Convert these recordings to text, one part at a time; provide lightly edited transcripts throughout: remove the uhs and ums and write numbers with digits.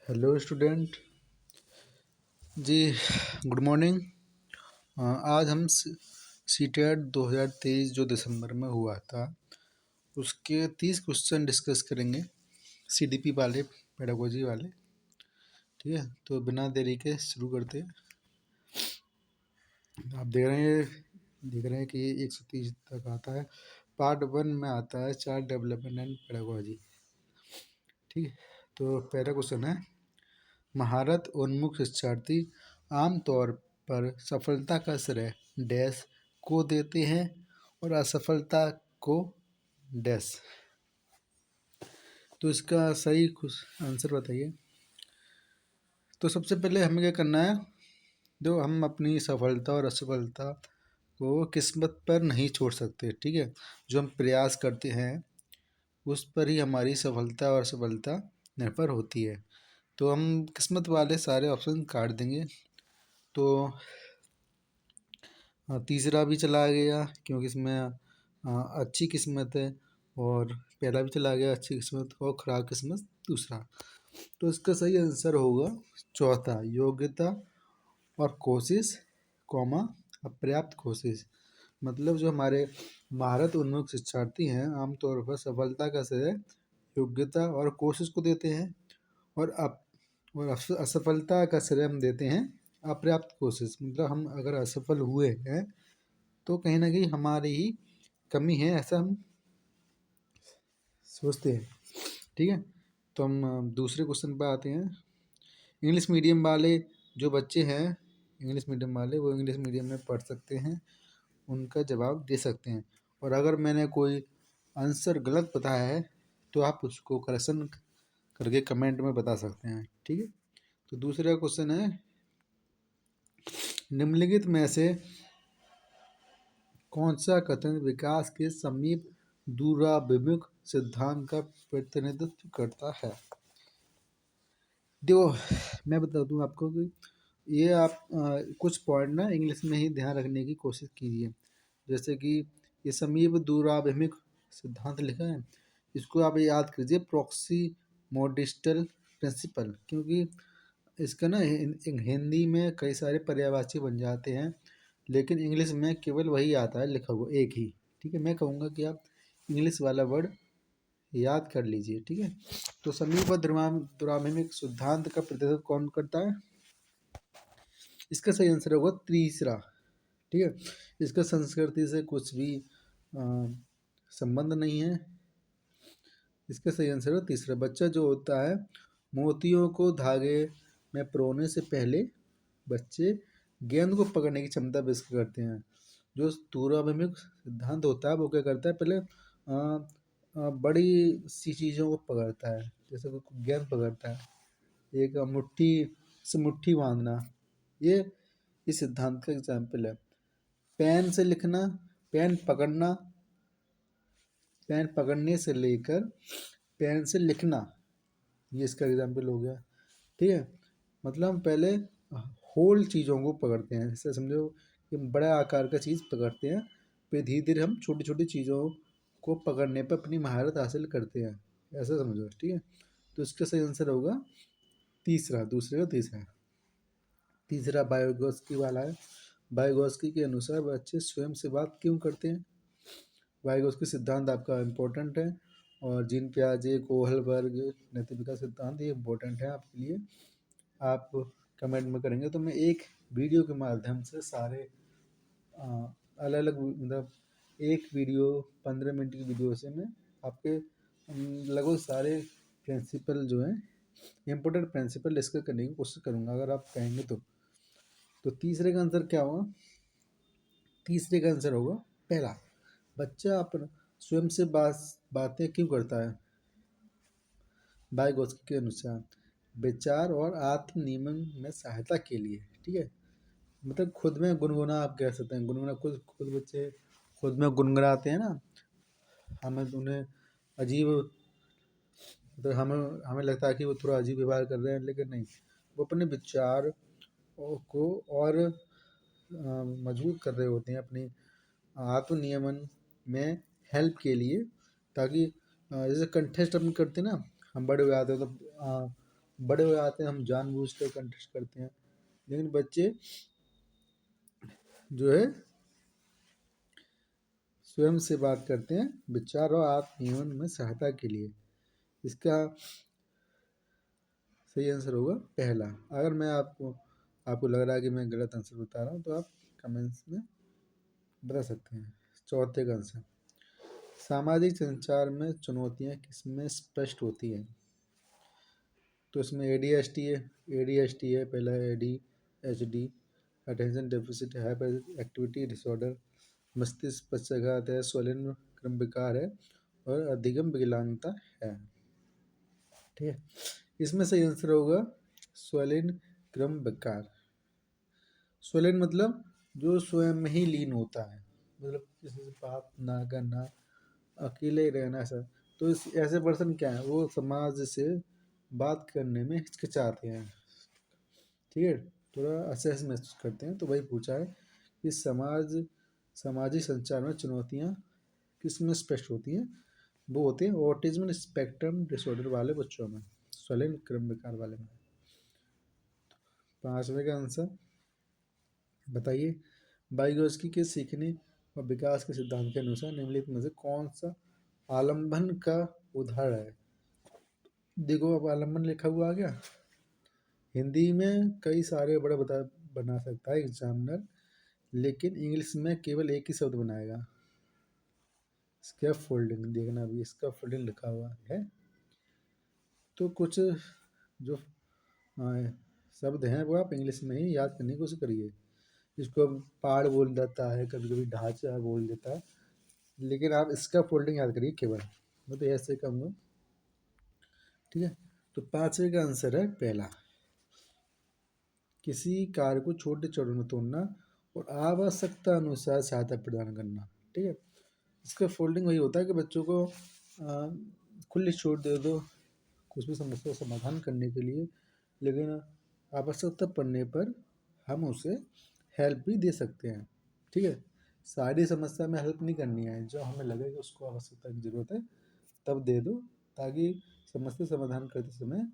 Hello student ji. Good morning. आज हम CTET 2023 जो दिसंबर में हुआ था उसके 30 क्वेश्चन डिस्कस करेंगे, सीडीपी वाले, पेडागोजी वाले। ठीक है, तो बिना देरी के शुरू करते हैं। आप देख रहे हैं कि 130 तक आता है। पार्ट 1 में आता है चाइल्ड डेवलपमेंट एंड पेडागोजी। ठीक है, तो पहला क्वेश्चन है, महारत उन्मुख शिक्षार्थी आमतौर पर सफलता का श्रेय डैश को देते हैं और असफलता को डैश। तो इसका सही आंसर बताइए। तो सबसे पहले हमें क्या करना है, जो हम अपनी सफलता और असफलता को किस्मत पर नहीं छोड़ सकते। ठीक है, जो हम प्रयास करते हैं उस पर ही हमारी सफलता और असफलता निर्भर होती है। तो हम किस्मत वाले सारे ऑप्शन काट देंगे। तो तीसरा भी चला गया क्योंकि इसमें अच्छी किस्मत है, और पहला भी चला गया अच्छी किस्मत और ख़राब किस्मत दूसरा। तो इसका सही आंसर होगा चौथा, योग्यता और कोशिश कॉमा अपर्याप्त कोशिश। मतलब जो हमारे महारत उन्मुख शिक्षार्थी हैं आमतौर पर सफलता का श्रेय योग्यता और कोशिश को देते हैं, और असफलता का श्रेय हम देते हैं अपर्याप्त कोशिश। मतलब हम अगर असफल हुए हैं तो कहीं ना कहीं हमारी ही कमी है, ऐसा हम सोचते हैं। ठीक है, तो हम दूसरे क्वेश्चन पर आते हैं। इंग्लिश मीडियम वाले जो बच्चे हैं, इंग्लिश मीडियम वाले, वो इंग्लिश मीडियम में पढ़ सकते हैं, उनका जवाब दे सकते हैं। और अगर मैंने कोई आंसर गलत बताया है तो आप उसको करेक्शन करके कमेंट में बता सकते हैं। ठीक है, तो दूसरा क्वेश्चन है, निम्नलिखित में से कौन सा कथन विकास के समीप दूराभिमुख सिद्धांत का प्रतिनिधित्व करता है। देखो, मैं बता दूं आपको कि ये आप कुछ पॉइंट ना इंग्लिश में ही ध्यान रखने की कोशिश कीजिए। जैसे कि ये समीप दूराभिमुख सिद्धांत लिखा है, इसको आप याद कीजिए, प्रॉक्सी मोडिस्टल प्रिंसिपल। क्योंकि इसका ना हिंदी में कई सारे पर्यायवाची बन जाते हैं, लेकिन इंग्लिश में केवल वही आता है लिखा हुआ एक ही। ठीक है, मैं कहूँगा कि आप इंग्लिश वाला वर्ड याद कर लीजिए। ठीक है, तो समीप दूराभिमुख सिद्धांत का प्रतिनिधित्व कौन करता है, इसका सही आंसर होगा तीसरा। ठीक है, इसका संस्कृति से कुछ भी संबंध नहीं है। इसका सही आंसर है तीसरा। बच्चा जो होता है, मोतियों को धागे में पिरोने से पहले बच्चे गेंद को पकड़ने की क्षमता विकसित करते हैं। जो दूराभिमुख सिद्धांत होता है वो क्या करता है, पहले बड़ी सी चीज़ों को पकड़ता है, जैसे कोई गेंद पकड़ता है, एक मुट्ठी से मुट्ठी बांधना, ये इस सिद्धांत का एग्जाम्पल है। पेन से लिखना, पेन पकड़ना, पेन पकड़ने से लेकर पेन से लिखना, ये इसका एग्जाम्पल हो गया। ठीक है, मतलब हम पहले होल चीज़ों को पकड़ते हैं, जैसे समझो कि बड़ा आकार का चीज़ पकड़ते हैं, फिर धीरे धीरे हम छोटी छोटी चीज़ों को पकड़ने पर अपनी महारत हासिल करते हैं, ऐसा समझो। ठीक है, तो इसका सही आंसर होगा तीसरा, दूसरे का तीसरा। तीसरा वाइगोत्स्की वाला है। वाइगोत्स्की के अनुसार बच्चे स्वयं से बात क्यों करते हैं। वाइगोत्स्की सिद्धांत आपका इम्पोर्टेंट है, और जीन पियाजे, कोहलबर्ग, नैतिक विकास सिद्धांत ये इम्पोर्टेंट है आपके लिए। आप कमेंट में करेंगे तो मैं एक वीडियो के माध्यम से सारे अलग अलग, मतलब एक वीडियो 15 मिनट की वीडियो से मैं आपके लगभग सारे प्रिंसिपल जो हैं, इम्पोर्टेंट प्रिंसिपल डिस्कस करने की कोशिश करूँगा, अगर आप कहेंगे तो तीसरे का आंसर क्या होगा, तीसरे का आंसर होगा पहला, बच्चा अपना स्वयं से बातें क्यों करता है। वाइगोत्स्की के अनुसार विचार और आत्म नियमन में सहायता के लिए। ठीक है, मतलब खुद में गुनगुना, आप कह सकते हैं गुनगुना, खुद खुद बच्चे खुद में गुनगुनाते हैं ना, हमें उन्हें अजीब, मतलब हमें हमें लगता है कि वो थोड़ा अजीब व्यवहार कर रहे हैं, लेकिन नहीं, वो अपने विचार को और मजबूत कर रहे होते हैं अपनी आत्म नियमन में हेल्प के लिए, ताकि जैसे कंटेस्ट हम करते हैं ना, हम बड़े हो जाते हैं तो बड़े हो जाते हैं हम जानबूझ कर कंटेस्ट करते हैं, लेकिन बच्चे जो है स्वयं से बात करते हैं विचार और आत्मजीवन में सहायता के लिए। इसका सही आंसर होगा पहला। अगर मैं आपको लग रहा है कि मैं गलत आंसर बता रहा हूँ तो आप कमेंट्स में बता सकते हैं। चौथे का आंसर, सामाजिक संचार में चुनौतियाँ किसमें स्पष्ट होती हैं? तो इसमें ADHD है, पहला ADHD, attention deficit hyper activity disorder, मस्तिष्क पक्षाघात है, स्वलिन क्रम विकार है और अधिगम विकलांगता है। ठीक है, इसमें सही आंसर होगा स्वलिन क्रम विकार। स्वलिन मतलब जो स्वयं में ही लीन होता है, मतलब किसी से बात ना करना, अकेले ही रहना ऐसा। तो इस ऐसे पर्सन क्या है, वो समाज से बात करने में हिचकिचाते हैं। ठीक है, थोड़ा असहज महसूस करते हैं। तो वही पूछा है कि सामाजिक संचार में चुनौतियाँ किसमें स्पष्ट होती हैं? वो होते हैं ऑटिज्म स्पेक्ट्रम डिसऑर्डर वाले बच्चों में, स्वलिन क्रम विकार वाले में। पांचवें का आंसर बताइए, वाइगोस्की के सीखने और विकास के सिद्धांत के अनुसार निम्नलिखित में से कौन सा आलंबन का उदाहरण है? देखो, अब आलंबन लिखा हुआ आ गया। हिंदी में कई सारे बड़ा बना सकता है एग्जामिनर, लेकिन इंग्लिश में केवल एक ही शब्द बनाएगा, स्कैफ फोल्डिंग। देखना अभी स्कैफ फोल्डिंग लिखा हुआ है। तो कुछ जो शब्द हैं वो आप इंग्लिश में ही याद करने की कोशिश करिए। इसको पहाड़ बोल देता है, कभी कभी ढांचा बोल देता है, लेकिन आप इसका फोल्डिंग याद करिए केवल। मैं तो ऐसे कहूँगा। ठीक है, तो पांचवे का आंसर है पहला, किसी कार्य को छोटे चरणों में तोड़ना और आवश्यकता अनुसार सहायता प्रदान करना। ठीक है, इसका फोल्डिंग वही होता है कि बच्चों को खुली छूट दे दो कुछ भी समस्या का समाधान करने के लिए, लेकिन आवश्यकता पड़ने पर हम उसे हेल्प भी दे सकते हैं। ठीक है, सारी समस्या में हेल्प नहीं करनी है, जो हमें लगे कि उसको आवश्यकता की ज़रूरत है तब दे दो, ताकि समस्या समाधान करते समय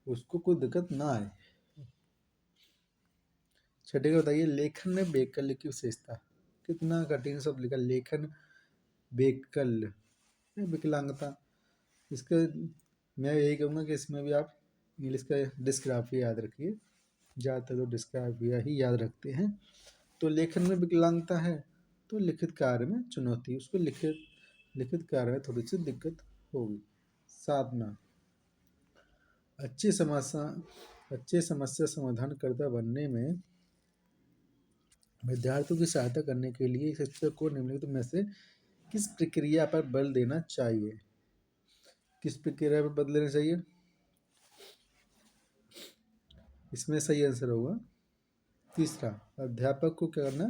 उसको कोई दिक्कत ना आए। छठे का बताइए, लेखन में वैकल्य की विशेषता। कितना कठिन शब्द लिखा, लेखन वैकल्य, विकलांगता। इसका मैं यही कहूँगा कि इसमें भी आप इंग्लिश का डिस्ग्राफिया याद रखिए, ज़्यादातर तो डिस्ग्राफिया ही याद रखते हैं। तो लेखन में विकलांगता है तो लिखित कार्य में चुनौती, उसको लिखित कार्य में थोड़ी सी दिक्कत होगी। साधना, अच्छे समस्या समाधानकर्ता बनने में विद्यार्थियों की सहायता करने के लिए शिक्षक को निम्नलिखित में से किस प्रक्रिया पर बल देना चाहिए? किस प्रक्रिया पर बल देना चाहिए? इसमें सही आंसर होगा तीसरा, अध्यापक को क्या करना,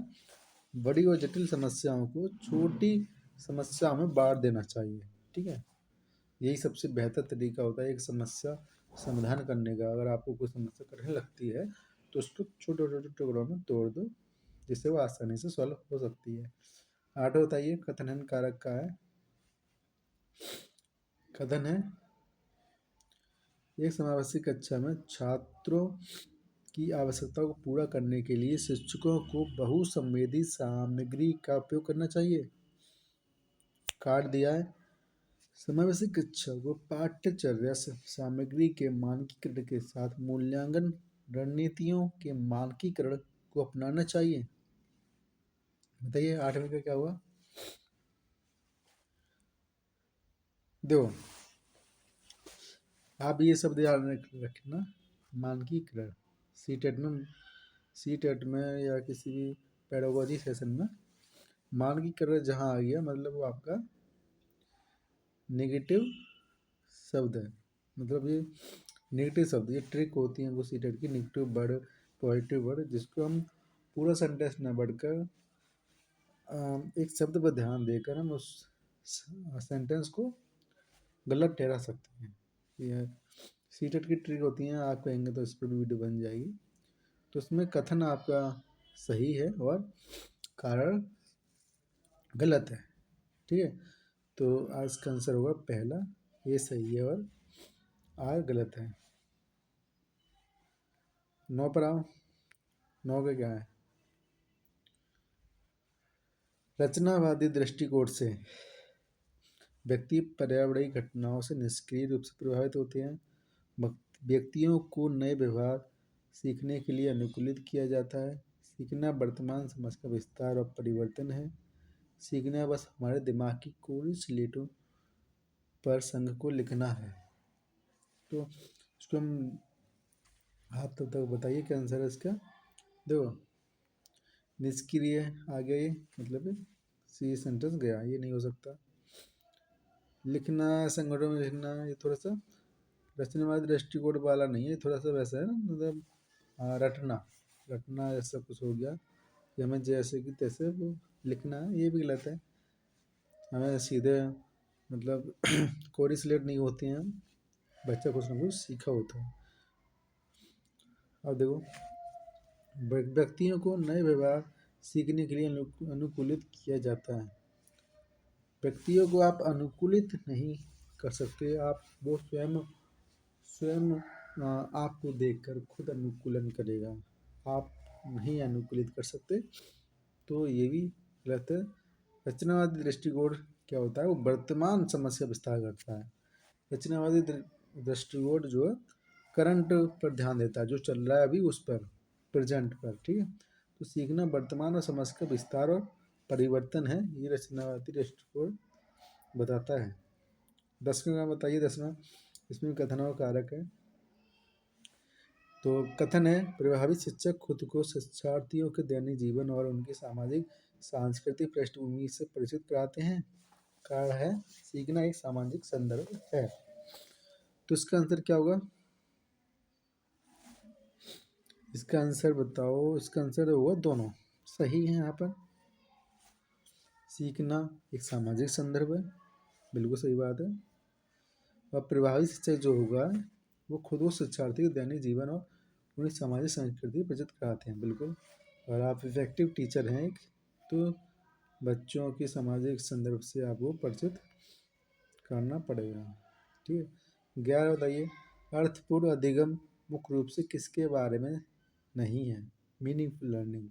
बड़ी और जटिल समस्याओं को छोटी समस्याओं में बांट देना चाहिए। ठीक है, यही सबसे बेहतर तरीका होता है एक समस्या समाधान करने का। अगर आपको कोई समस्या कठिन लगती है तो उसको छोटे छोटे टुकड़ों में तोड़ दो, जिससे वो आसानी से सॉल्व हो सकती है। आठवां बताइए, कथन कारक का है। कथन है, एक समावेशी कक्षा में छात्रों की आवश्यकताओं को पूरा करने के लिए शिक्षकों को बहुसंवेदी सामग्री का उपयोग करना चाहिए। कार्ड दिया है, समावेशी कक्षा को पाठ्यचर्या सामग्री के मानकीकरण के साथ मूल्यांकन रणनीतियों के मानकीकरण को अपनाना चाहिए। बताइए आठवीं का क्या हुआ? देखो, आप ये शब्द याद रखना, मानकीकरण। सी टेट में या किसी भी पेडागोजी सेशन में मानकीकरण जहाँ आ गया मतलब वो आपका नेगेटिव शब्द है। मतलब ये नेगेटिव शब्द, ये ट्रिक होती है वो सी टेट की, नेगेटिव वर्ड पॉजिटिव वर्ड, जिसको हम पूरा सेंटेंस न बढ़कर एक शब्द पर ध्यान देकर हम उस सेंटेंस को गलत ठहरा सकते हैं। यह सी टेट की ट्रिक होती हैं, आप कहेंगे तो इस पर भी वीडियो बन जाएगी। तो उसमें कथन आपका सही है और कारण गलत है। ठीक है, तो आज का आंसर होगा पहला, ये सही है और आर गलत है। 9 पर आओ। 9 का क्या है? रचनावादी दृष्टिकोण से व्यक्ति पर्यावरणीय घटनाओं से निष्क्रिय रूप से प्रभावित होते हैं। व्यक्तियों को नए व्यवहार सीखने के लिए अनुकूलित किया जाता है। सीखना वर्तमान समझ का विस्तार और परिवर्तन है। सीखना बस हमारे दिमाग की कोरी स्लेटों पर संघ को लिखना है। तो इसको हम, आप तब तक बताइए क्या आंसर है इसका। देखो, निष्क्रिय आ गया, ये मतलब सी सेंटेंस गया, ये नहीं हो सकता। लिखना, संगठन में लिखना, ये थोड़ा सा रचनावादी दृष्टिकोण वाला नहीं है, थोड़ा सा वैसा है ना, मतलब रटना रटना ऐसा कुछ हो गया कि हमें जैसे कि तैसे वो लिखना, ये भी गलत है। हमें सीधे मतलब कोरी स्लेट नहीं होती हैं, बच्चा कुछ ना कुछ सीखा होता है। अब देखो, व्यक्तियों को नए व्यवहार सीखने के लिए अनुकूलित किया जाता है। व्यक्तियों को आप अनुकूलित नहीं कर सकते, आप वो स्वयं स्वयं आपको देखकर खुद अनुकूलन करेगा। आप नहीं अनुकूलित कर सकते, तो ये भी गलत है। रचनावादी दृष्टिकोण क्या होता है? वो वर्तमान समस्या विस्तार करता है। रचनावादी दृष्टिकोण जो है करंट पर ध्यान देता है, जो चल रहा है अभी उस पर, प्रेजेंट पर, ठीक है। तो सीखना वर्तमान और समझ का विस्तार और परिवर्तन है, ये रचनावादी दृष्टिकोण बताता है। 10वां का बताइए। 10वां, इसमें कथन और कारक है। तो कथन है, प्रभावी शिक्षक खुद को शिक्षार्थियों के दैनिक जीवन और उनकी सामाजिक सांस्कृतिक पृष्ठभूमि से परिचित कराते हैं। कारण है, सीखना एक सामाजिक संदर्भ है। तो इसका आंसर क्या होगा? इसका आंसर बताओ। इसका आंसर होगा दोनों सही है। यहाँ पर सीखना एक सामाजिक संदर्भ है, बिल्कुल सही बात है। और प्रभावी शिक्षक जो होगा वो खुद वो शिक्षार्थी के दैनिक जीवन और उन्हें सामाजिक संस्कृति परिचित कराते हैं, बिल्कुल। और आप इफेक्टिव टीचर हैं एक, तो बच्चों की सामाजिक संदर्भ से आपको परिचित करना पड़ेगा, ठीक है। 11 बताइए, अर्थपूर्ण अधिगम मुख्य रूप से किसके बारे में नहीं है? Meaningful learning.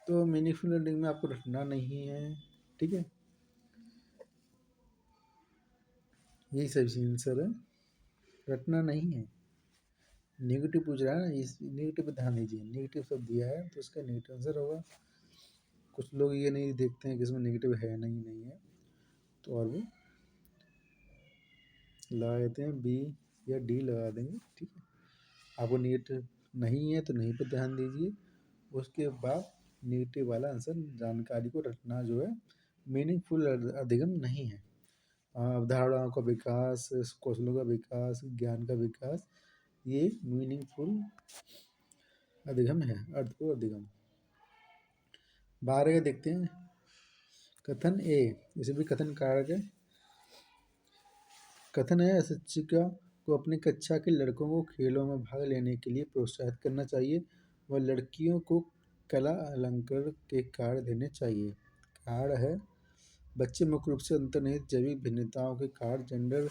तो मीनिंगफुल लर्निंग में आपको रटना नहीं है, ठीक है, यही सही आंसर है, रटना नहीं है। नेगेटिव पूछ रहा है ना, इस नेगेटिव पे ध्यान दीजिए। नेगेटिव सब दिया है तो इसका नेगेटिव आंसर होगा। कुछ लोग ये नहीं देखते हैं कि इसमें नेगेटिव है नहीं है, तो और वो लगा देते हैं बी या डी लगा देंगे, ठीक है। आपको नेगेटिव नहीं है तो नहीं पे ध्यान दीजिए। उसके बाद नेगेटिव वाला आंसर, जानकारी को रटना जो है मीनिंगफुल अधिगम नहीं है। अवधारणाओं का विकास, कौशलों का विकास, ज्ञान का विकास, ये मीनिंगफुल अधिगम है, अर्थपूर्ण अधिगम। 12 का देखते हैं। कथन ए, इसे भी कथन कारक है। कथन है, शिक्षिका को अपनी कक्षा के लड़कों को खेलों में भाग लेने के लिए प्रोत्साहित करना चाहिए व लड़कियों को कला अलंकार के कार्य देने चाहिए। कारण है, बच्चे मुख्य रूप से अंतर्निहित जैविक भिन्नताओं के कारण जेंडर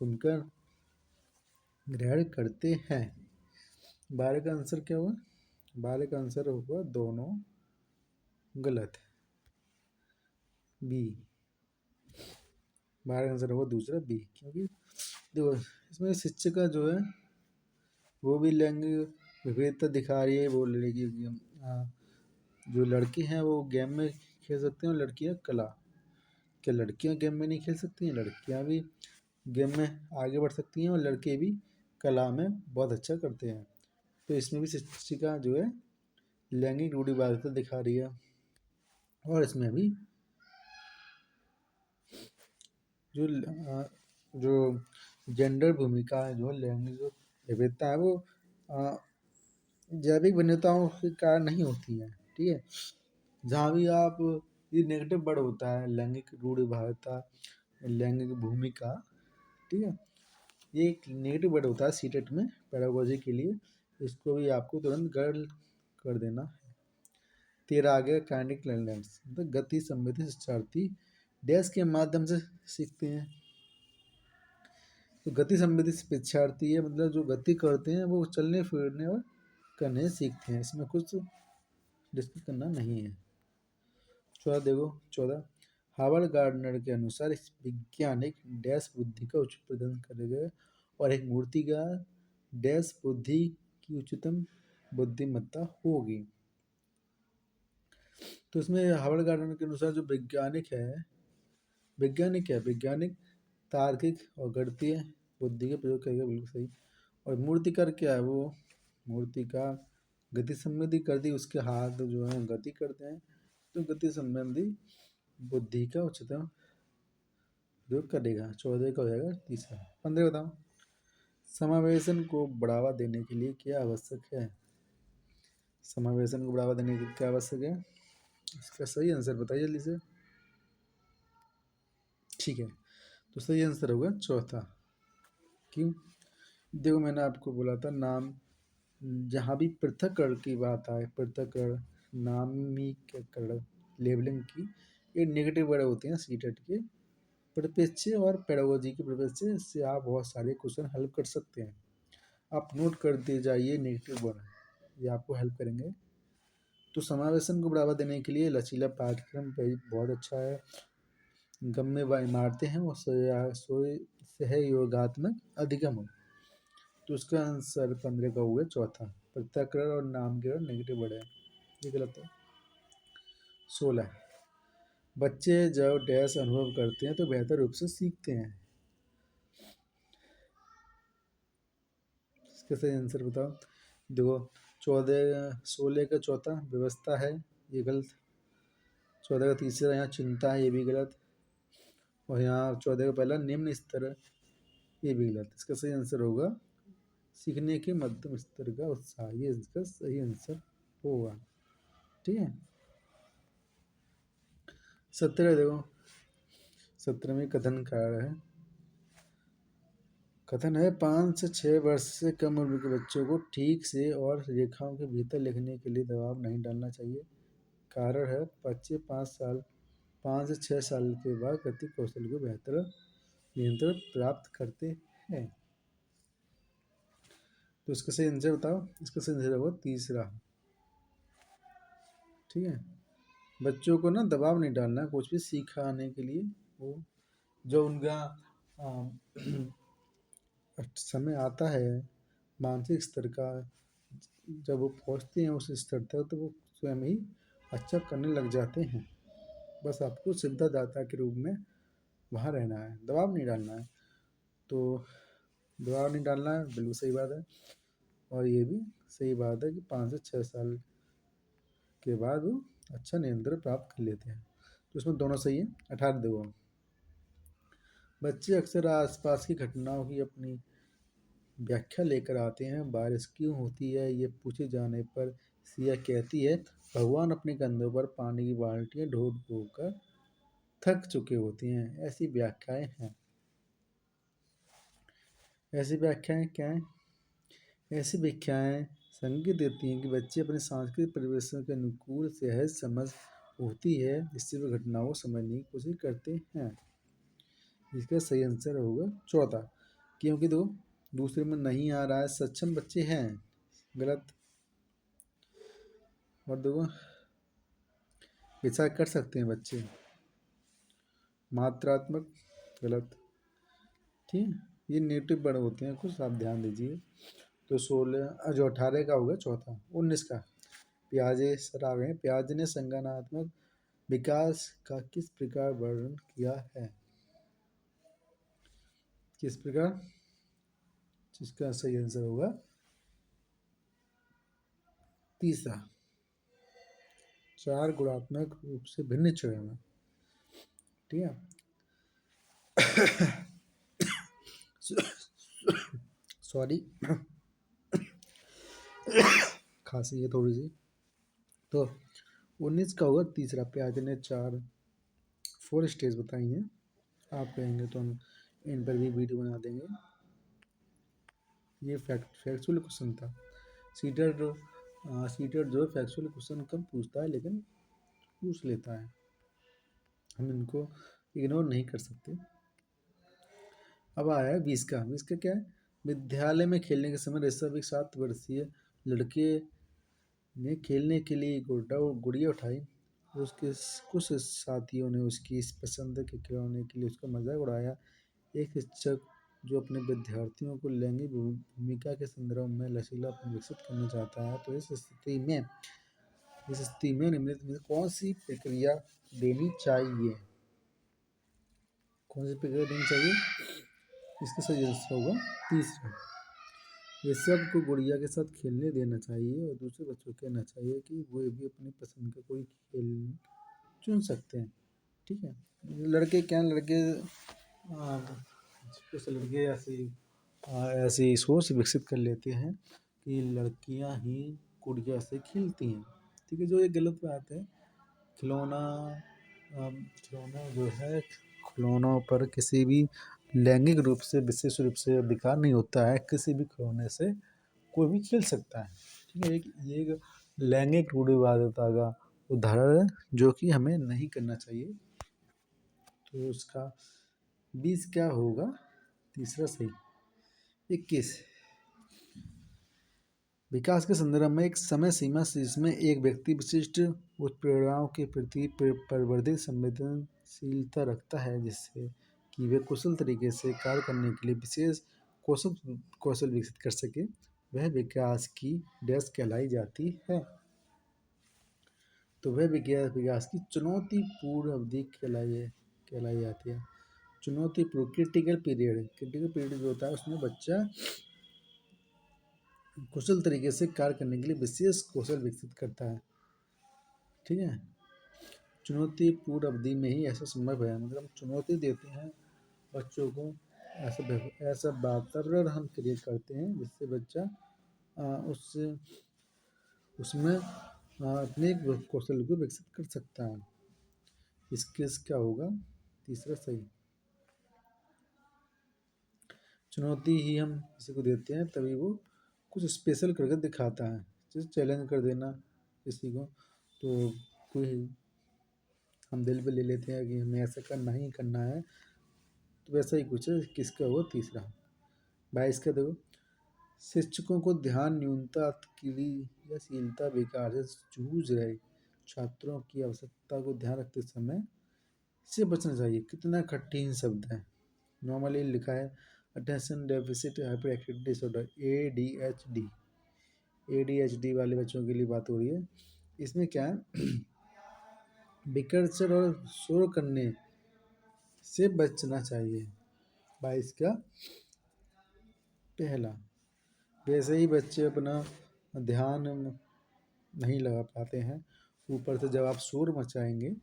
भूमिका ग्रहण करते हैं। 12 का आंसर क्या हुआ? 12 का आंसर होगा दोनों गलत है, बी। 12 का आंसर होगा दूसरा बी, क्योंकि देखो इसमें शिक्षिका जो है वो भी लैंगिक विविधता दिखा रही है। वो लड़की, जो लड़के हैं वो गेम में खेल सकते हैं और लड़कियां कला। क्या लड़कियां गेम में नहीं खेल सकती हैं? लड़कियां भी गेम में आगे बढ़ सकती हैं और लड़के भी कला में बहुत अच्छा करते हैं। तो इसमें भी शिक्षिका जो है लैंगिक रूढ़िवादिता दिखा रही है। और इसमें भी जो जेंडर भूमिका है, जो लैंगिक विविधता है, वो जैविक भिन्नताओं के कारण नहीं होती है, ठीक है। जहाँ भी आप ये नेगेटिव वर्ड होता है, लैंगिक रूढ़िवादिता, लैंगिक भूमिका, ठीक है, ये एक नेगेटिव वर्ड होता है सीटेट में पेडागोजी के लिए। इसको भी आपको तुरंत गर्ल कर देना है। 13 आ गया, काइनेटिक लर्नर्स, मतलब गति संबंधी शिक्षार्थी डैश के माध्यम से सीखते हैं। तो गति संबंधी शिक्षार्थी है, मतलब जो गति करते हैं वो चलने फिरने और करने सीखते हैं, इसमें कुछ डिस्कस करना नहीं है। 14 देखो, 14 हावर्ड गार्डनर के अनुसार इस वैज्ञानिक डैश बुद्धि का उच्च प्रदर्शन करेगा और एक मूर्ति का डैश बुद्धि की उच्चतम बुद्धिमत्ता होगी। तो इसमें हावर्ड गार्डनर के अनुसार जो वैज्ञानिक है, वैज्ञानिक क्या है, वैज्ञानिक तार्किक और गणितीय बुद्धि के प्रयोग करेगा, बिल्कुल सही। और मूर्तिकार क्या है, वो मूर्ति का गति संबंधी कर दी, उसके हाथ जो है गति करते हैं, तो गति संबंधी बुद्धि का उच्चतम प्रयोग करेगा। 14 का हो जाएगा तीसरा। 15 बताओ, समावेशन को बढ़ावा देने के लिए क्या आवश्यक है। समावेशन को बढ़ावा देने के लिए क्या आवश्यक है, इसका सही आंसर बताइए जल्दी से। ठीक है, तो सही आंसर होगा चौथा। क्यों, देखो मैंने आपको बोला था नाम, जहाँ भी पृथक्करण की बात आए, पृथक्करण, नामीकरण, लेबलिंग की, ये नेगेटिव वर्ड होते हैं सीटेट के परिप्रेक्ष्य और पेडागोजी के परिप्रेक्ष्य से आप बहुत सारे क्वेश्चन हल कर सकते हैं। आप नोट करते जाइए नेगेटिव वर्ड, ये आपको हेल्प करेंगे। तो समावेशन को बढ़ावा देने के लिए लचीला पाठ्यक्रम बहुत अच्छा है। गम्य व इमारतें हैं वो सहयोगात्मक अधिगम हो, तो उसका आंसर 15 का हुआ चौथा। प्रत्याकरण और नामकरण नेगेटिव वर्ड है, ये गलत है। 16 बच्चे जब डैश अनुभव करते हैं तो बेहतर रूप से सीखते हैं, इसका सही आंसर बताओ। देखो 16 का चौथा व्यवस्था है, ये गलत। 14 का तीसरा यहाँ चिंता है, ये भी गलत। और यहाँ 14 का पहला निम्न स्तर, ये भी गलत। इसका सही आंसर होगा सीखने के मध्यम स्तर का उत्साह, ये इसका सही आंसर होगा। ठीक है, 17 देखो, 17 में कथन कार्य है। कथन है 5 से 6 वर्ष से कम उम्र के बच्चों को ठीक से और रेखाओं के भीतर लिखने के लिए दबाव नहीं डालना चाहिए। कारण है बच्चे 5 से 6 साल के बाद गति कौशल को बेहतर नियंत्रण प्राप्त करते हैं। तो इसका सही आंसर बताओ, इसका सही आंसर होगा तीसरा। ठीक है, बच्चों को ना दबाव नहीं डालना कुछ भी सिखाने के लिए, वो जो उनका समय आता है मानसिक स्तर का, जब वो पहुंचते हैं उस स्तर तक तो वो स्वयं ही अच्छा करने लग जाते हैं। बस आपको सुविधादाता के रूप में वहाँ रहना है, दबाव नहीं डालना है। तो दबाव नहीं डालना है, बिल्कुल सही बात है। और ये भी सही बात है कि 5 से 6 साल के बाद वो अच्छा नियंत्रण प्राप्त कर लेते हैं, तो इसमें दोनों सही है। 18 देखो, बच्चे अक्सर आसपास की घटनाओं की अपनी व्याख्या लेकर आते हैं। बारिश क्यों होती है, ये पूछे जाने पर सिया कहती है भगवान अपने कंधों पर पानी की बाल्टियां ढो ढो कर थक चुके होते हैं। ऐसी व्याख्याएं हैं। ऐसी व्याख्याएं क्या हैं, ऐसी व्याख्याएं संकेत देती हैं कि बच्चे अपने सांस्कृतिक परिवेशों के अनुकूल सहज समझ होती है, जिससे वे घटनाओं को समझने की कोशिश करते हैं। इसका सही आंसर होगा चौथा। क्योंकि दो दूसरे में नहीं आ रहा है, सक्षम बच्चे हैं, गलत। और देखो ऐसा कर सकते हैं बच्चे, मात्रात्मक, गलत। ठीक है, ये नेगेटिव वर्ड होते हैं कुछ, आप ध्यान दीजिए। तो 16 जो 18 का होगा चौथा। 19 का पियाजे सर आ गए। पियाजे ने संज्ञानात्मक विकास का किस प्रकार वर्णन किया है, किस प्रकार, जिसका सही आंसर होगा तीसरा। 4 गुणात्मक रूप से भिन्न चरण। ठीक है, सॉरी खांसी है थोड़ी सी। तो 19 का होगा तीसरा। पियाजे ने 4 स्टेज बताई हैं, आप कहेंगे तो हम इन पर भी वीडियो बना देंगे। ये फैक्चुअल क्वेश्चन था। सीटेट जो फैक्चुअल क्वेश्चन कम पूछता है लेकिन पूछ लेता है, हम इनको इग्नोर नहीं कर सकते। अब आया है 20 का। 20 का क्या है, विद्यालय में खेलने के समय ऋषभ एक 7 वर्षीय लड़के ने खेलने के लिए गुड़िया उठाई। उसके कुछ साथियों ने उसकी इस पसंद के खिलौने के लिए उसका मजाक उड़ाया। एक शिक्षक जो अपने विद्यार्थियों को लैंगिक भूमिका के संदर्भ में लचीलापन विकसित करना चाहता है, तो इस स्थिति में निम्नलिखित में से कौन सी प्रक्रिया देनी चाहिए? कौन सी प्रक्रिया देनी चाहिए? इसका सही आंसर होगा तीसरा। ये सबको गुड़िया के साथ खेलने देना चाहिए और दूसरे बच्चों को कहना चाहिए कि वो भी अपनी पसंद का कोई खेल चुन सकते हैं। ठीक है, लड़के क्या लड़के आ, कुछ लड़के ऐसी सोच विकसित कर लेते हैं कि लड़कियां ही गुड़िया से खेलती हैं। ठीक है, जो ये गलत बात है। खिलौना खिलौना जो है, खिलौनों पर किसी भी लैंगिक रूप से विशेष रूप से अधिकार नहीं होता है। किसी भी खिलौने से कोई भी खेल सकता है। ठीक है, ये एक लैंगिक रूढ़िवादिता का उदाहरण है जो कि हमें नहीं करना चाहिए। तो उसका 20 क्या होगा? तीसरा सही। 21 विकास के संदर्भ में एक समय सीमा जिसमें एक व्यक्ति विशिष्ट उत्प्रेरणाओं के प्रति परिवर्धित संवेदनशीलता रखता है, जिससे कि वे कुशल तरीके से कार्य करने के लिए विशेष कौशल कौशल विकसित कर सके, वह विकास की डैश कहलाई जाती है। तो वह विकास की चुनौतीपूर्ण अवधि कहलाई जाती है। चुनौतीपूर्ण क्रिटिकल पीरियड जो होता है उसमें बच्चा कुशल तरीके से कार्य करने के लिए विशेष कौशल विकसित करता है। ठीक है, चुनौतीपूर्ण अवधि में ही ऐसा संभव है। मतलब हम चुनौती देते हैं बच्चों को, ऐसा वातावरण हम क्रिएट करते हैं जिससे बच्चा उससे उसमें अपने कौशल को विकसित कर सकता है। इसके क्या होगा? तीसरा सही। चुनौती ही हम किसी को देते हैं तभी वो कुछ स्पेशल करके दिखाता है। जैसे चैलेंज कर देना किसी को, तो कोई हम दिल पे ले लेते हैं कि हमें ऐसा करना ही करना है। तो वैसा ही कुछ है। किसका हुआ? तीसरा। 22 का देखो, शिक्षकों को ध्यान न्यूनता क्रियाशीलता विकार से जूझ रहे छात्रों की आवश्यकता को ध्यान रखते समय से बचना चाहिए। कितना कठिन शब्द है। नॉर्मली लिखा है attention deficit hyper activity disorder, ADHD। ADHD वाले बच्चों के लिए बात हो रही है। इसमें क्या है, विकर्षण और शोर करने से बचना चाहिए। 22 का पहला। वैसे ही बच्चे अपना ध्यान नहीं लगा पाते हैं, ऊपर से जब आप शोर मचाएंगे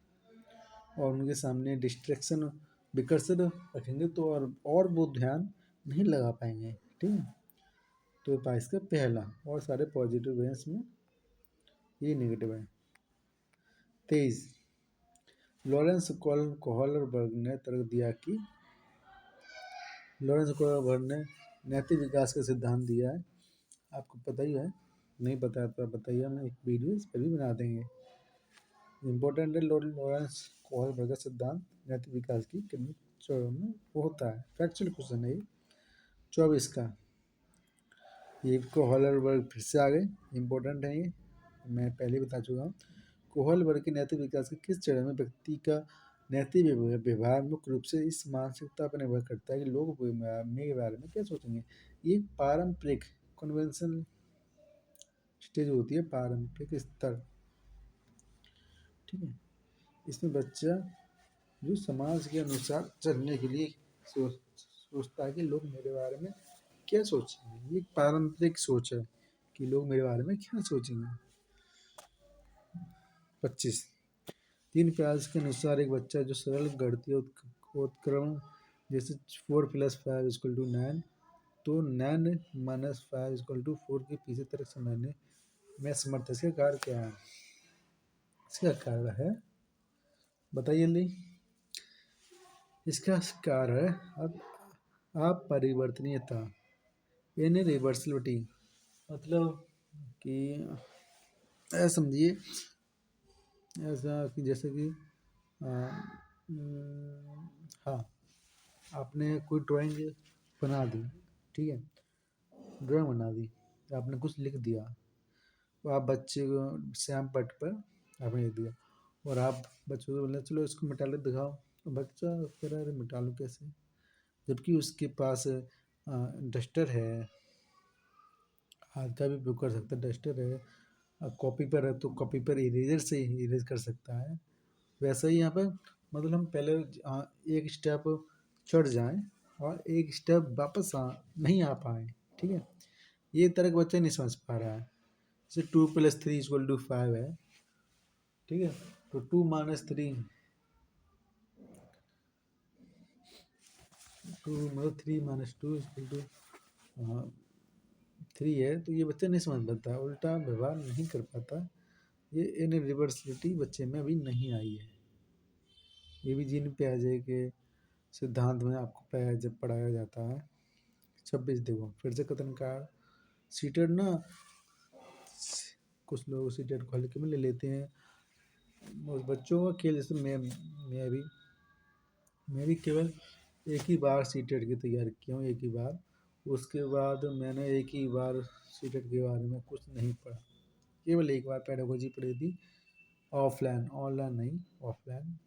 और उनके सामने डिस्ट्रैक्शन विकर्षण रखेंगे तो और वो ध्यान नहीं लगा पाएंगे। ठीक है, तो 22 का पहला। और सारे पॉजिटिव हैं इसमें, ये नेगेटिव है। 23 लॉरेंस कोहलबर्ग ने तर्क दिया कि लॉरेंस कोहलबर्ग ने नैतिक विकास का सिद्धांत दिया है। आपको पता ही है, नहीं पता है तो बताइए, हम एक वीडियो इस पर भी बना देंगे। इम्पोर्टेंट है लॉरेंस कोहलबर्ग का सिद्धांत नैतिक विकास की कितनी चरणों में वो होता है। फैक्चुअल क्वेश्चन है ये। 24 का, ये कोहलबर्ग फिर से आ गए, इम्पोर्टेंट है ये, मैं पहले बता चुका हूँ। कोहलबर्ग के नैतिक विकास के किस चरण में व्यक्ति का नैतिक व्यवहार मुख्य रूप से इस मानसिकता पर निर्भर करता है कि लोग मेरे बारे में क्या सोचेंगे। ये पारंपरिक कन्वेंशनल स्टेज होती है, पारंपरिक स्तर। ठीक है, इसमें बच्चा जो समाज के अनुसार चलने के लिए सोचता है कि लोग मेरे बारे में क्या सोचेंगे। ये पारंपरिक सोच है कि लोग मेरे बारे में क्या सोचेंगे। 25 तीन प्रयास के अनुसार एक बच्चा जो सरल गणितीय उत्क्रमण जैसे 4+5=9, तो 9 - 5=4 के पीछे तर्क समझने में समर्थ है। इसका कार्य क्या है? इसका कार्य है, बताइए जल्दी। इसका कार्य है अब अपरिवर्तनीयता, यानी रिवर्सिबिलिटी। मतलब कि ऐसा समझिए, ऐसा कि जैसे कि हाँ, आपने कोई ड्राइंग बना दी। ठीक है, ड्राइंग बना दी, आपने कुछ लिख दिया, तो आप बच्चे को श्याम पट पर आपने लिख दिया और आप बच्चों को बोले चलो इसको मिटा ले दिखाओ, तो बच्चा कह रहा है अरे मिटा लूँ कैसे, जबकि उसके पास डस्टर है, हाथ का भी उपयोग कर सकता है, डस्टर है, कॉपी पर है तो कॉपी पर इरेजर से इरेज कर सकता है। वैसा ही यहाँ पर मतलब हम पहले एक स्टेप चढ़ जाएं और एक स्टेप वापस नहीं आ पाए, ठीक है। ये तरह का बच्चा नहीं समझ पा रहा है। जैसे 2+3=5 है, ठीक है, तो 2 - 3 2 मतलब 3 - 2 = 3 है, तो ये बच्चा नहीं समझ पाता, उल्टा व्यवहार नहीं कर पाता। ये इनरिवर्सिबिलिटी बच्चे में अभी नहीं आई है। ये भी जीन पियाजे के सिद्धांत में आपको जब पढ़ाया जाता है। 26 देखो फिर से कथन का सीटेड ना, कुछ लोग सीटेड को हल्के में ले लेते हैं, और बच्चों का खेल। जैसे मैं भी केवल एक ही बार सीटेड की तैयारी किया हूँ, एक ही बार। उसके बाद मैंने एक ही बार सीटेड के बारे में कुछ नहीं पढ़ा, केवल एक बार पेडागोजी पढ़ी थी, ऑफलाइन, ऑनलाइन नहीं, ऑफलाइन।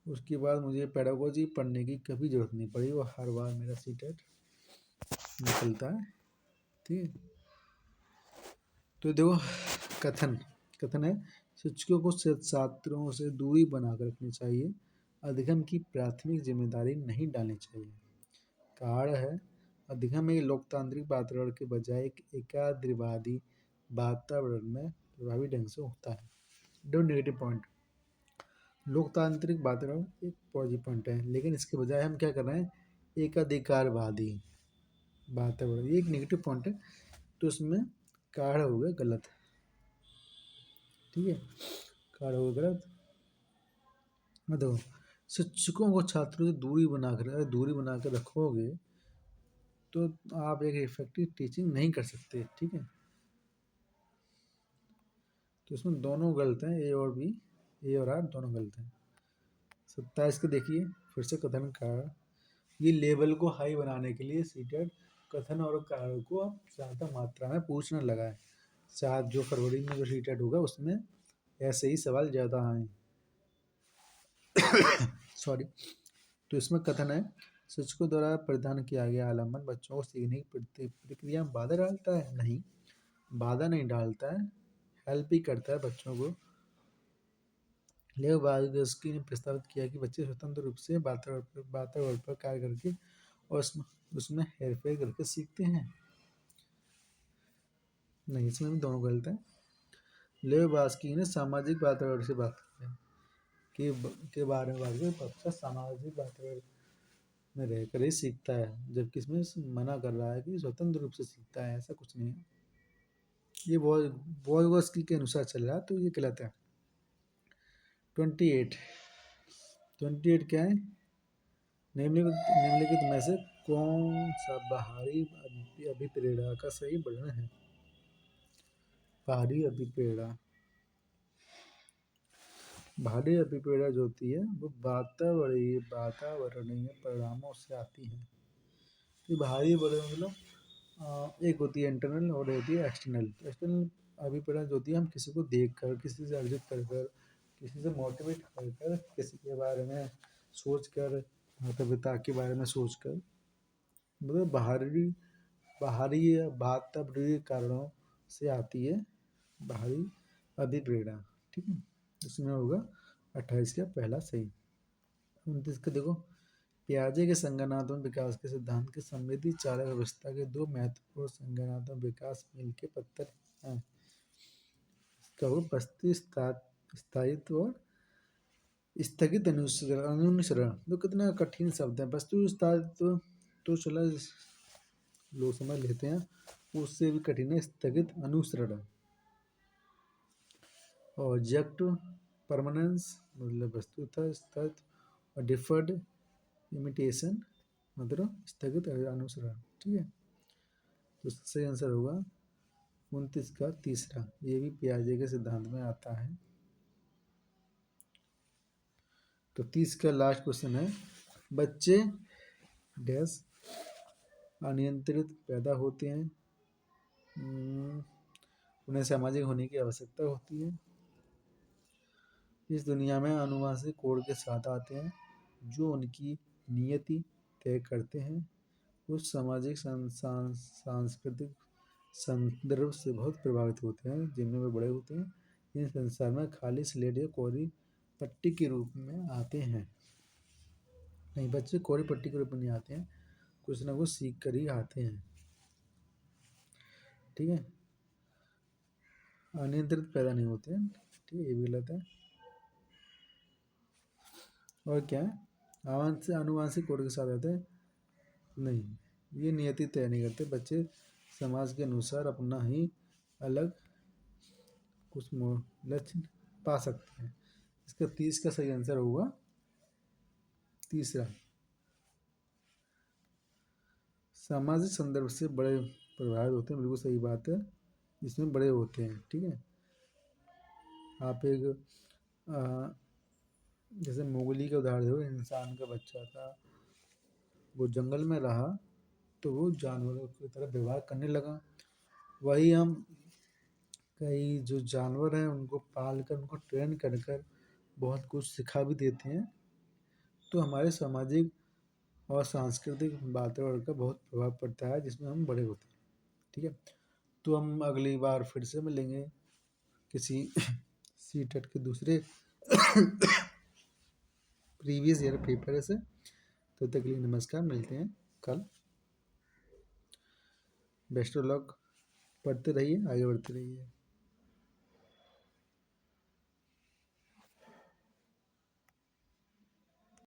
उसके बाद मुझे पेडागोजी पढ़ने की कभी ज़रूरत नहीं पड़ी, वो हर बार मेरा सीटेड निकलता है, ठीक है। तो देखो कथन कथन है, शिक्षकों को छात्रों से दूरी बनाकर रखनी चाहिए, अधिगम की प्राथमिक जिम्मेदारी नहीं डालनी चाहिए। कारण है, अधिगम एक लोकतांत्रिक वातावरण के बजाय एक एकाधिवादी वातावरण में प्रभावी ढंग से होता है। दो नेगेटिव पॉइंट, लोकतांत्रिक वातावरण एक पॉजिटिव पॉइंट है, लेकिन इसके बजाय हम क्या कर रहे हैं, एकाधिकारवादी वातावरण, ये एक नेगेटिव पॉइंट है। तो इसमें कारण हो गया गलत, ठीक है, कारण हो गया गलत। देखो शिक्षकों को छात्रों से दूरी बनाकर रखोगे तो आप एक इफेक्टिव टीचिंग नहीं कर सकते, ठीक है। तो इसमें दोनों गलत हैं, ए और बी, ए और आर दोनों गलत हैं। 27 को देखिए फिर से कथन का, ये लेवल को हाई बनाने के लिए सीटेड कथन और कारण को आप ज़्यादा मात्रा में पूछने लगा है। शायद जो फरवरी में जो सीटेड होगा उसमें ऐसे ही सवाल ज़्यादा आए। सॉरी। तो इसमें कथन है, शिक्षकों द्वारा प्रदान किया गया आलम्बन बच्चों को सीखने की प्रक्रिया में बाधा डालता है? नहीं, बाधा नहीं डालता है, हेल्प ही करता है बच्चों को। लेव वार्गस्की ने प्रस्तावित किया कि बच्चे स्वतंत्र रूप से वातावरण पर कार्य करके और उसमें हेरफेर करके सीखते हैं। नहीं, इसमें भी दोनों गलत है। लेव वार्गस्की ने सामाजिक वातावरण से बात के बारे में बात की, बच्चा सामाजिक वातावरण में रहकर ही सीखता है, जबकि इसमें मना कर रहा है कि स्वतंत्र रूप से सीखता है, ऐसा कुछ नहीं है। ये वॉयगोस्की के अनुसार चल रहा है, तो ये गलत है। 28 क्या है, निम्नलिखित में से कौन सा बाहरी अभिप्रेरणा का सही वर्णन है? बाहरी अभिप्रेरणा जो होती है वो वातावरणीय परिणामों से आती है। तो बाहरी मतलब एक होती है इंटरनल और होती है एक्सटर्नल। एक्सटर्नल अभिप्रेरणा जो होती है, हम किसी को देख कर, किसी से अर्जित कर कर, किसी से मोटिवेट कर कर, किसी के बारे में सोच कर, माता पिता के बारे में सोच कर, मतलब बाहरी वातावरणीय कारणों से आती है बाहरी अभिप्रेरणा, ठीक है। इसमें होगा 28 का पहला सही। 29 का देखो, पियाजे के संज्ञानात्मक विकास के सिद्धांत की समृद्धि चालक अवस्था के दो महत्वपूर्ण संज्ञानात्मक विकास मिल के पत्थर हैं। इसका होगा वस्तु स्थायित्व और स्थगित अनुसरण। तो कितना कठिन शब्द है। वस्तु स्थायित्व तो चला लोग समझ लेते हैं, उससे भी कठिन है स्थगित अनुसरण। ऑब्जेक्ट परमानेंस मतलब वस्तुतः स्थायित्व, और डिफर्ड इमिटेशन मतलब स्थगित अनुसरण, ठीक है। तो सही आंसर होगा 29 का तीसरा, ये भी पियाजे के सिद्धांत में आता है। तो 30 का लास्ट क्वेश्चन है, बच्चे डैश अनियंत्रित पैदा होते हैं, उन्हें सामाजिक होने की आवश्यकता होती है। इस दुनिया में अनुवांशिक कोड के साथ आते हैं जो उनकी नियति तय करते हैं। उस सामाजिक सांस्कृतिक संदर्भ से बहुत प्रभावित होते हैं जिनमें वे बड़े होते हैं। इन संसार में खाली स्लेट या कोरी पट्टी के रूप में आते हैं। नहीं, बच्चे कोरी पट्टी के रूप में नहीं आते हैं, कुछ ना कुछ सीख कर ही आते हैं। ठीक है, अनियंत्रित पैदा नहीं होते हैं। ठीक है, ये भी गलत है। और क्या है, अनुवांशिक कोड के साथ आते हैं, नहीं, ये नियति तय नहीं करते। बच्चे समाज के अनुसार अपना ही अलग कुछ लक्ष्य पा सकते हैं। इसका 30 का सही आंसर होगा तीसरा। सामाजिक संदर्भ से बड़े प्रभावित होते हैं, बिल्कुल सही बात है, इसमें बड़े होते हैं। ठीक है, आप एक जैसे मोगली का उदाहरण दो, इंसान का बच्चा था, वो जंगल में रहा तो वो जानवरों की तरह व्यवहार करने लगा। वही हम कई जो जानवर हैं उनको पाल कर, उनको ट्रेन कर कर बहुत कुछ सिखा भी देते हैं। तो हमारे सामाजिक और सांस्कृतिक वातावरण का बहुत प्रभाव पड़ता है जिसमें हम बड़े होते हैं। ठीक है, तो हम अगली बार फिर से मिलेंगे किसी सी टेट के दूसरे प्रीवियस ईयर पेपर से। तो तक के लिए नमस्कार, मिलते हैं कल। बेस्ट ऑफ लक, पढ़ते रहिए, आगे बढ़ते रहिए।